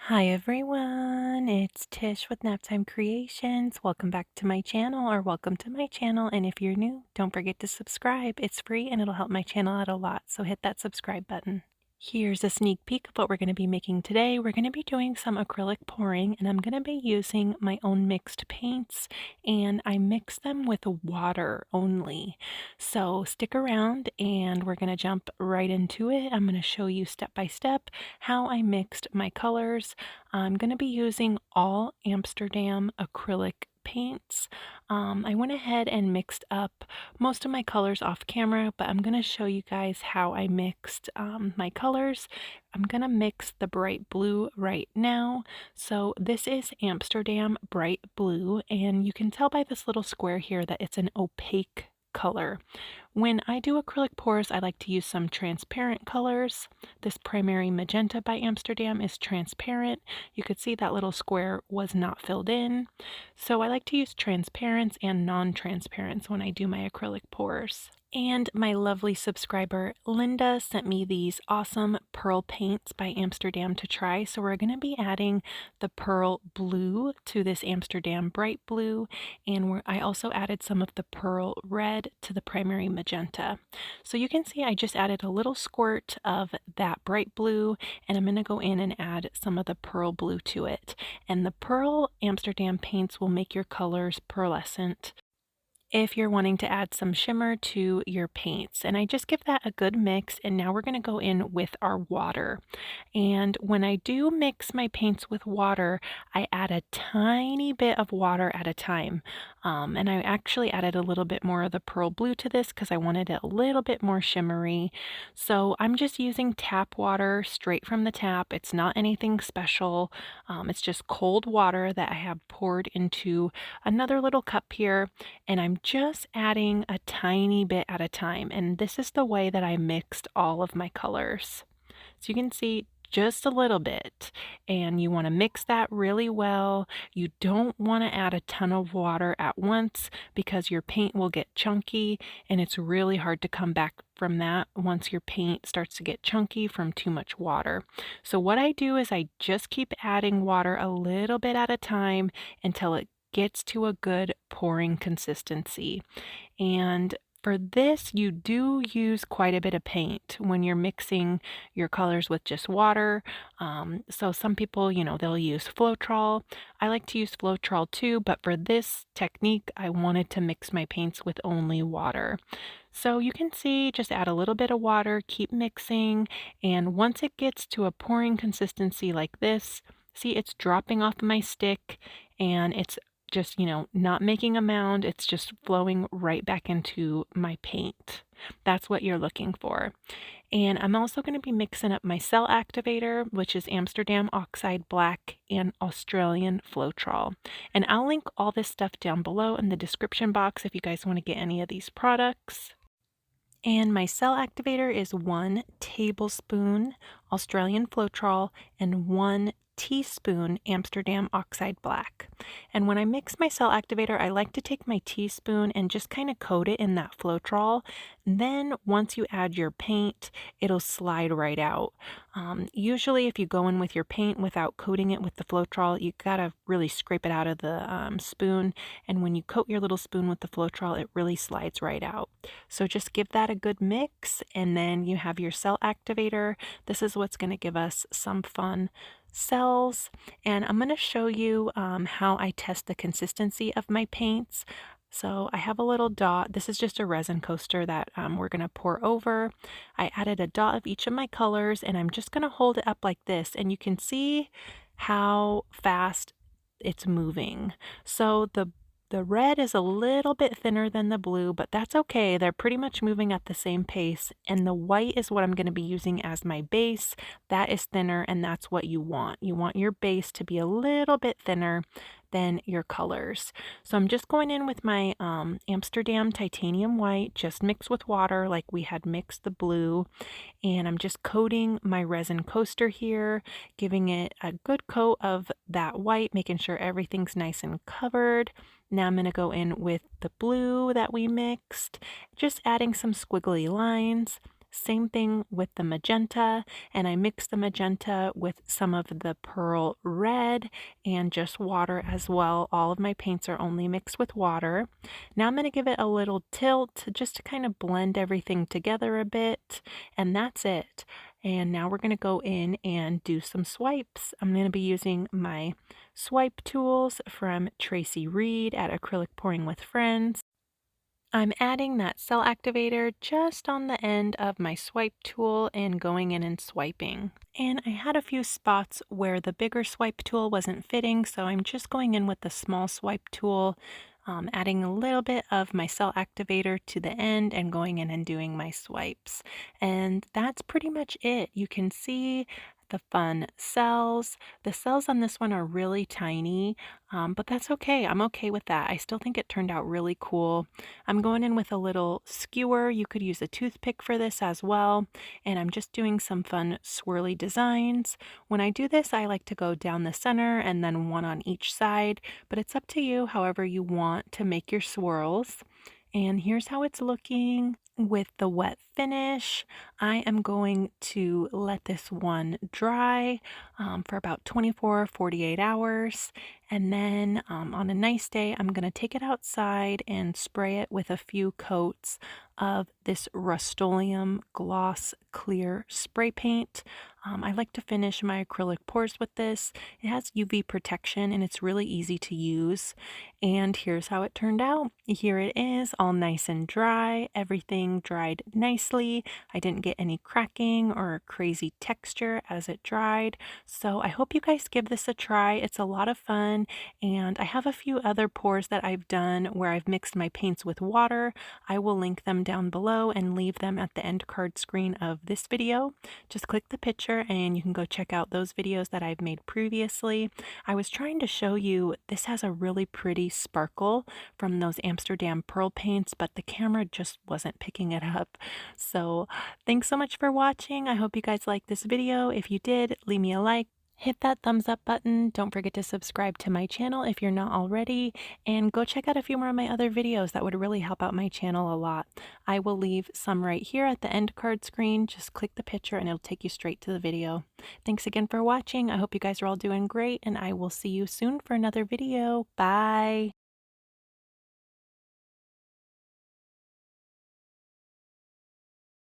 Hi everyone, it's Tish with Naptime Creations. Welcome back to my channel, or welcome to my channel. And if you're new, don't forget to subscribe. It's free and it'll help my channel out a lot, so hit that subscribe button. Here's a sneak peek of what we're going to be making today. We're going to be doing some acrylic pouring, and I'm going to be using my own mixed paints, and I mix them with water only. So stick around and we're going to jump right into it. I'm going to show you step by step how I mixed my colors. I'm going to be using all Amsterdam acrylic paints. I went ahead and mixed up most of my colors off camera, but I'm going to show you guys how I mixed my colors. I'm going to mix the bright blue right now. So this is Amsterdam bright blue, and you can tell by this little square here that it's an opaque color. When I do acrylic pours, I like to use some transparent colors. This primary magenta by Amsterdam is transparent. You could see that little square was not filled in. So I like to use transparents and non-transparents when I do my acrylic pours. And my lovely subscriber Linda sent me these awesome pearl paints by Amsterdam to try. So we're going to be adding the pearl blue to this Amsterdam bright blue, and I also added some of the pearl red to the primary magenta. So you can see I just added a little squirt of that bright blue, and I'm going to go in and add some of the pearl blue to it. And the pearl Amsterdam paints will make your colors pearlescent if you're wanting to add some shimmer to your paints. And I just give that a good mix, and now we're going to go in with our water. And when I do mix my paints with water, I add a tiny bit of water at a time. And I actually added a little bit more of the pearl blue to this because I wanted it a little bit more shimmery. So I'm just using tap water straight from the tap. It's not anything special. It's just cold water that I have poured into another little cup here, and I'm just adding a tiny bit at a time. And this is the way that I mixed all of my colors. So you can see just a little bit, and you want to mix that really well. You don't want to add a ton of water at once because your paint will get chunky, and it's really hard to come back from that once your paint starts to get chunky from too much water. So what I do is I just keep adding water a little bit at a time until it gets to a good pouring consistency. And for this, you do use quite a bit of paint when you're mixing your colors with just water. So some people, they'll use Floetrol. I like to use Floetrol too, but for this technique, I wanted to mix my paints with only water. So you can see, just add a little bit of water, keep mixing, and once it gets to a pouring consistency like this, see, it's dropping off my stick, and it's just, not making a mound. It's just flowing right back into my paint. That's what you're looking for. And I'm also going to be mixing up my cell activator, which is Amsterdam Oxide Black and Australian Floetrol. And I'll link all this stuff down below in the description box if you guys want to get any of these products. And my cell activator is 1 tablespoon Australian Floetrol and 1 teaspoon Amsterdam Oxide Black. And when I mix my cell activator, I like to take my teaspoon and just kind of coat it in that Floetrol. Then once you add your paint, it'll slide right out. Usually if you go in with your paint without coating it with the Floetrol, you gotta really scrape it out of the spoon. And when you coat your little spoon with the Floetrol, it really slides right out. So just give that a good mix, and then you have your cell activator. This is what's going to give us some fun cells, and I'm going to show you how I test the consistency of my paints. So I have a little dot. This is just a resin coaster that we're going to pour over. I added a dot of each of my colors, and I'm just going to hold it up like this, and you can see how fast it's moving. So the red is a little bit thinner than the blue, but that's okay. They're pretty much moving at the same pace. And the white is what I'm going to be using as my base. That is thinner, and that's what you want. You want your base to be a little bit thinner than your colors. So I'm just going in with my Amsterdam titanium white, just mixed with water like we had mixed the blue. And I'm just coating my resin coaster here, giving it a good coat of that white, making sure everything's nice and covered. Now I'm going to go in with the blue that we mixed, just adding some squiggly lines, Same thing with the magenta, and I mix the magenta with some of the pearl red and just water as well. All of my paints are only mixed with water. Now I'm going to give it a little tilt just to kind of blend everything together a bit, and that's it. And now we're going to go in and do some swipes. I'm going to be using my swipe tools from Tracy Reed at Acrylic Pouring with Friends. I'm adding that cell activator just on the end of my swipe tool and going in and swiping. And I had a few spots where the bigger swipe tool wasn't fitting, so I'm just going in with the small swipe tool, adding a little bit of my cell activator to the end and going in and doing my swipes. And that's pretty much it. You can see the fun cells. The cells on this one are really tiny, but that's okay. I'm okay with that. I still think it turned out really cool. I'm going in with a little skewer. You could use a toothpick for this as well. And I'm just doing some fun swirly designs. When I do this, I like to go down the center and then one on each side, but it's up to you however you want to make your swirls. And here's how it's looking with the wet finish. I am going to let this one dry for about 24-48 hours. And then on a nice day, I'm going to take it outside and spray it with a few coats of this Rust-Oleum Gloss Clear Spray Paint. I like to finish my acrylic pours with this. It has UV protection and it's really easy to use. And here's how it turned out. Here it is, all nice and dry. Everything dried nicely. I didn't get any cracking or crazy texture as it dried. So I hope you guys give this a try. It's a lot of fun. And I have a few other pours that I've done where I've mixed my paints with water. I will link them down below and leave them at the end card screen of this video. Just click the picture and you can go check out those videos that I've made previously. I was trying to show you this has a really pretty sparkle from those Amsterdam pearl paints, but the camera just wasn't picking it up. So thanks so much for watching. I hope you guys liked this video. If you did, leave me a like. Hit that thumbs up button. Don't forget to subscribe to my channel if you're not already, and go check out a few more of my other videos. That would really help out my channel a lot. I will leave some right here at the end card screen. Just click the picture and it'll take you straight to the video. Thanks again for watching. I hope you guys are all doing great, and I will see you soon for another video. Bye!